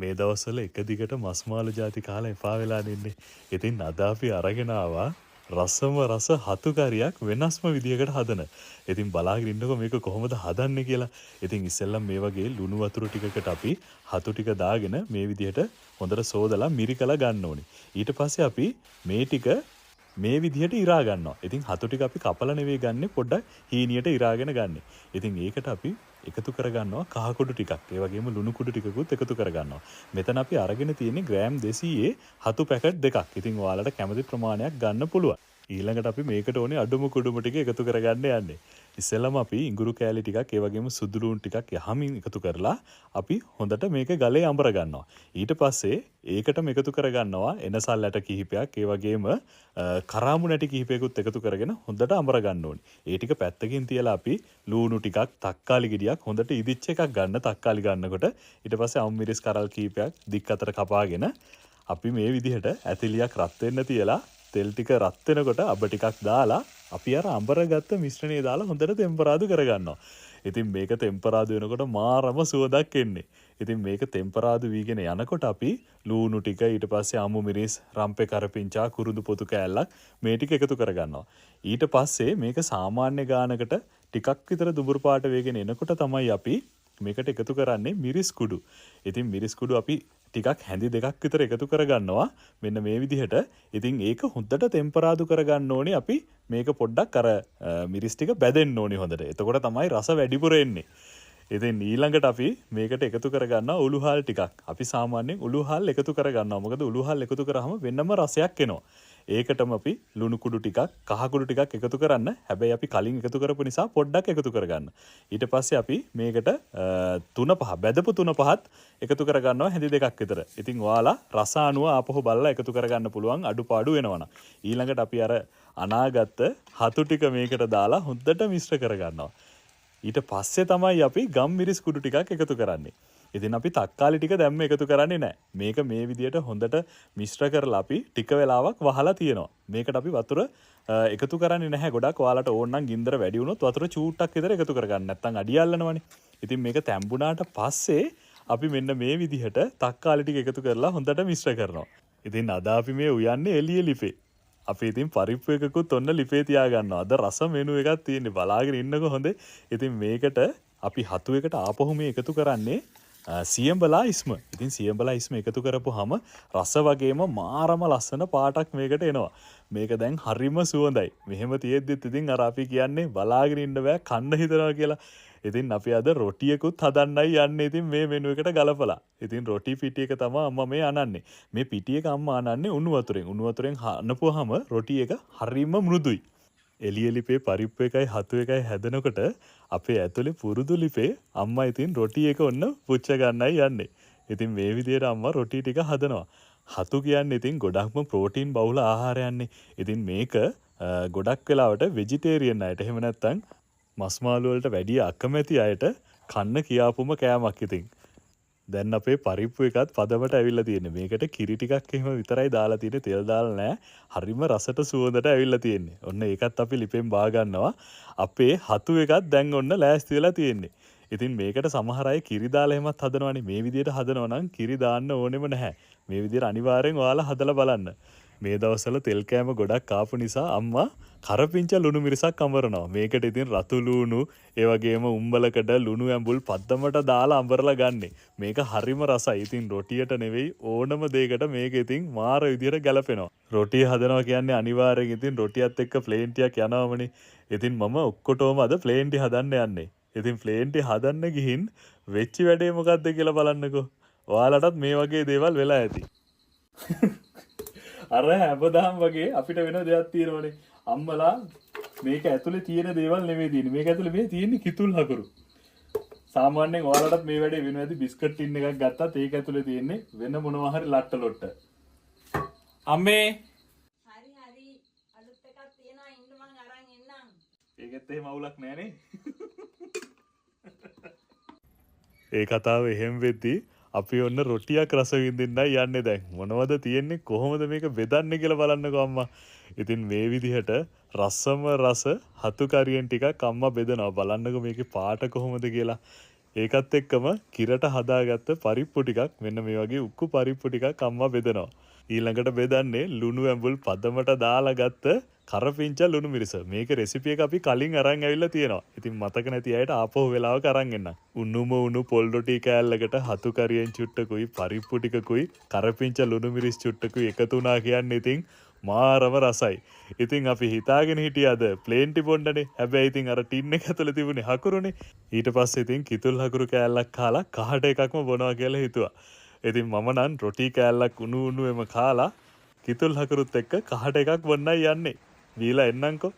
මේ දවස්වල එක දිගට මස් මාළු ಜಾති කාලා එපා වෙලා ඉන්නේ. ඉතින් අද අපි අරගෙන ආවා රසම රස හතු කරියක් වෙනස්ම විදියකට හදන. ඉතින් බලාගෙන ඉන්නකො මේක කොහොමද හදන්නේ කියලා. ඉතින් ඉස්සෙල්ලම මේ වගේ ලුණු වතුර ටිකකට අපි හතු ටික දාගෙන මේ විදියට හොඳට සෝදලා මිරිකලා ගන්න ඕනේ. ඊට පස්සේ අපි මේ ටික මේ විදිහට ඉරා ගන්නවා. ඉතින් හතු ටික අපි කපලා නෙවෙයි ගන්නෙ පොඩ්ඩක් හීනියට ඉරාගෙන ගන්නෙ. ඉතින් ඒකට අපි එකතු කරගන්නවා කහ කුඩු ටිකක්. ඒ වගේම ලුණු කුඩු ටිකකුත් එකතු කරගන්නවා. මෙතන අපි අරගෙන තියෙන්නේ ග්‍රෑම් 200 හතු පැකට් දෙකක්. ඉතින් ඔයාලට කැමති ප්‍රමාණයක් ගන්න පුළුවන්. ඊළඟට අපි මේකට ඕනේ අඩුම කුඩුම ටික එකතු කරගන්න යන්නේ. ඉස්සෙල්ලාම අපි ඉඟුරු කෑලි ටිකක් ඒ වගේම සුදු ලුණු ටිකක් යහමින් එකතු කරලා අපි හොඳට මේක ගලේ අඹර ගන්නවා. ඊට පස්සේ ඒකටම එකතු කරගන්නවා එනසල් ඇට කිහිපයක් ඒ වගේම කරාමු නැටි කිහිපයකුත් එකතු කරගෙන හොඳට අඹර ගන්න ඕනේ. ඒ ටික පැත්තකින් තියලා අපි ලුණු ටිකක් තක්කාලි ගෙඩියක් හොඳට ඉදිච්ච එකක් ගන්න. තක්කාලි ගන්නකොට ඊට පස්සේ අමු මිරිස් කරල් කිහිපයක් දික් අතර කපාගෙන අපි මේ විදිහට ඇතිලියක් රත් වෙන්න තියලා තෙල් ටික රත් වෙනකොට අබ ටිකක් දාලා අපි අර අඹරගත්ත මිශ්‍රණය දාලා හොඳට ටෙම්පරාදු කරගන්නවා. ඉතින් මේක ටෙම්පරාදු වෙනකොට මාරම සුවඳක් එන්නේ. ඉතින් මේක ටෙම්පරාදු වීගෙන යනකොට අපි ලූණු ටික ඊට පස්සේ අමු මිරිස් රම්පේ කරපිංචා කුරුඳු පොතු කෑල්ලක් මේ ටික එකතු කරගන්නවා. ඊට පස්සේ මේක සාමාන්‍ය ගානකට ටිකක් විතර දුඹුරු පාට වේගෙන එනකොට තමයි අපි මේකට එකතු කරන්නේ මිරිස් කුඩු. ඉතින් මිරිස් කුඩු අපි ටිකක් හැඳි දෙකක් විතර එකතු කරගන්නවා. මෙන්න මේ විදිහට. ඉතින් ඒක හොඳට ටෙම්පරාදු කරගන්න ඕනේ අපි මේක පොඩ්ඩක් අර මිරිස් ටික බැදෙන්න ඕනේ හොඳට. එතකොට තමයි රස වැඩිපුර එන්නේ. ඉතින් ඊළඟට අපි මේකට එකතු කරගන්නවා උළුහල් ටිකක්. අපි සාමාන්‍යයෙන් උළුහල් එකතු කරගන්නවා. මොකද උළුහල් එකතු කරාම වෙනම රසයක් එනවා. ඒකටම අපි ලුණු කුඩු ටිකක් කහ කුඩු ටිකක් එකතු කරන්න. හැබැයි අපි කලින් එකතු කරපු නිසා පොඩ්ඩක් එකතු කරගන්න. ඊට පස්සේ අපි මේකට තුන පහ බෙදපු තුන පහත් එකතු කරගන්නවා හැඳි දෙකක් විතර. ඉතින් ඔයාලා රස අනුව ආපහු බලලා එකතු කරගන්න පුළුවන් අඩුපාඩු වෙනවනම්. ඊළඟට අපි අර අනාගත්ත හතු ටික මේකට දාලා හොඳට මිශ්‍ර කරගන්නවා. ඊට පස්සේ තමයි අපි ගම් මිරිස් කුඩු ටිකක් එකතු කරන්නේ. ඉතින් අපි තක්කාලි ටික දැම්ම එකතු කරන්නේ නැහැ. මේක මේ විදියට හොඳට මිශ්‍ර කරලා අපි ටික වෙලාවක් වහලා තියෙනවා. මේකට අපි වතුර එකතු කරන්නේ නැහැ. ගොඩක් ඔයාලට ඕන නම් ගින්දර වැඩි වුණොත් වතුර චූට්ටක් විතර එකතු කරගන්න. නැත්නම් අඩිය අල්ලනවනේ. ඉතින් මේක තැම්බුණාට පස්සේ අපි මෙන්න මේ විදිහට තක්කාලි ටික එකතු කරලා හොඳට මිශ්‍ර කරනවා. ඉතින් අද අපි මේ උයන්නේ එළිය ලිපේ. අපි ඉතින් පරිප්පු එකකුත් ඔන්න ලිපේ තියා ගන්නවා. අද රස මෙනු එකක් තියෙන්නේ. බලාගෙන ඉන්නකො හොඳේ. ඉතින් මේකට අපි හතු එකට ආපහු මේ එකතු කරන්නේ සියඹලා ඉස්ම. ඉතින් සියඹලා ඉස්ම එකතු කරපුවාම රස වගේම මාරම ලස්සන පාටක් මේකට එනවා. මේක දැන් හරිම සුවඳයි. මෙහෙම තියෙද්දිත් ඉතින් අර අපි කියන්නේ බලාගෙන ඉන්න බෑ කන්න හිතනවා කියලා. ඉතින් අපි අද රොටියකුත් හදන්නයි යන්නේ ඉතින් මේ මෙනු එකට ගලපලා. ඉතින් රොටි පිටි එක තමයි අම්මා මේ අනන්නේ. මේ පිටි එක අම්මා අනන්නේ උණු වතුරෙන්. උණු වතුරෙන් අනපුවාම රොටි එක හරිම මෘදුයි. එළිය ලිපේ පරිප්පු එකයි හතු එකයි හැදෙනකොට අපේ ඇතුලේ පුරුදු ලිපේ අම්මා ඉතින් රොටි එක ඔන්න පුච්ච ගන්නයි යන්නේ. ඉතින් මේ විදිහට අම්මා රොටි ටික හදනවා. හතු කියන්නේ ඉතින් ගොඩක්ම ප්‍රෝටීන් බහුල ආහාරයන්නේ. ඉතින් මේක ගොඩක් වෙලාවට වෙජිටේරියන් අයට එහෙම නැත්නම් මස් මාළු වලට වැඩි අකමැති අයට කන්න කියාපුම කෑමක් ඉතින්. දැන් අපේ පරිප්පු එකත් පදමට ඇවිල්ලා තියෙන්නේ. මේකට කිරි ටිකක් එහෙම විතරයි දාලා තියෙන්නේ. තෙල් දාලා නැහැ. හරිම රසට සුවඳට ඇවිල්ලා තියෙන්නේ. ඔන්න ඒකත් අපි ලිපෙන් බා ගන්නවා. අපේ හතු එකත් දැන් ඔන්න ලෑස්ති වෙලා තියෙන්නේ. ඉතින් මේකට සමහර අය කිරි දාලා එහෙමත් හදනවනේ. මේ විදිහට හදනවා නම් කිරි දාන්න ඕනෙම නැහැ. මේ විදිහට අනිවාර්යෙන් ඔයාලා හදලා බලන්න. මේ දවස්වල තෙල් කෑම ගොඩක් කාපු නිසා අම්මා කරපිංච ලුණු මිරිසක් අඹරනවා. මේකට ඉතින් රතු ලුණු ඒ වගේම උම්බලකඩ ලුණු ඇඹුල් පද්දමට දාලා අඹරලා ගන්නෙ. මේක හරිම රසයි. ඉතින් රොටියට නෙවෙයි ඕනම දෙයකට මේක ඉතින් මාර විදියට ගැලපෙනවා. රොටිය හදනවා කියන්නේ අනිවාර්යෙන් ඉතින් රොටියත් එක්ක ප්ලේන් ටිකක් යනවමනේ. ඉතින් මම ඔක්කොටම අද ප්ලේන් ටි හදන්න යන්නේ. ඉතින් ප්ලේන් ටි හදන්න ගිහින් වෙච්ච වැඩේ මොකද්ද කියලා බලන්නකෝ. ඔයාලටත් මේ වගේ දේවල් වෙලා ඇති. අර හැමදාම වගේ අපිට වෙන දෙයක් තියෙනවනේ. අම්මලා මේක ඇතුලේ තියෙන දේවල් නෙමෙයි තියෙන්නේ. මේක ඇතුලේ මේ තියෙන්නේ කිතුල් හකුරු. සාමාන්‍යයෙන් ඔයාලටත් මේ වැඩේ වෙනවා ඇති. බිස්කට් ටින් එකක් ගත්තත් ඒක ඇතුලේ තියෙන්නේ වෙන මොනවා හරි ලට්ට ලොට්ට. අම්මේ හරි අලුත් එකක් තියෙනවා ඉන්න මං අරන් එන්නම්. ඒකෙත් එහෙම අවුලක් නෑනේ. ඒ කතාව එහෙම වෙද්දී අපි ඔන්න රොටියක් රස විඳින්නයි යන්නේ දැන්. මොනවද තියෙන්නේ කොහොමද මේක බෙදන්නේ කියලා බලන්නකෝ අම්මා. ඉතින් මේ විදිහට රසම රස හතු කරියෙන් ටිකක් අම්මා බෙදනවා. බලන්නකෝ මේකේ පාට කොහොමද කියලා. ඒකත් එක්කම කිරට හදාගත්ත පරිප්පු ටිකක් මෙන්න මේ වගේ උක්කු පරිප්පු ටිකක් අම්මා බෙදනවා. ඊළඟට බෙදන්නේ ලුණු ඇඹුල් පදමට දාලා ගත්ත කරපිංචා ලුණු මිරිස. මේක රෙසිපි එක අපි කලින් අරන් ඇවිල්ලා තියෙනවා. ඉතින් මතක නැති අයට ආපහු වෙලාවක අරන් එන්න. උණුම උණු පොල් රොටි කෑල්ලකට හතු කරියෙන් චුට්ටකුයි පරිප්පු ටිකකුයි කරපිංචා ලුණු මිරිස් චුට්ටකුයි එකතු වුණා කියන්නේ ඉතින් මාරම රසයි. ඉතින් අපි හිතාගෙන හිටියද ප්ලේන්ටි බොණ්ඩනේ. හැබැයි ඉතින් අර ටින් එක ඇතුලේ තිබුණේ හකුරුනේ. ඊට පස්සේ ඉතින් කිතුල් හකුරු කෑල්ලක් කාලා කහට එකක්ම බොනවා කියලා හිතුවා. ඉතින් මම නම් රොටි කෑල්ලක් උණු උණුවේම කාලා කිතුල් හකුරුත් එක්ක කහට එකක් බොන්නයි යන්නේ. දීලා එන්නම්කෝ.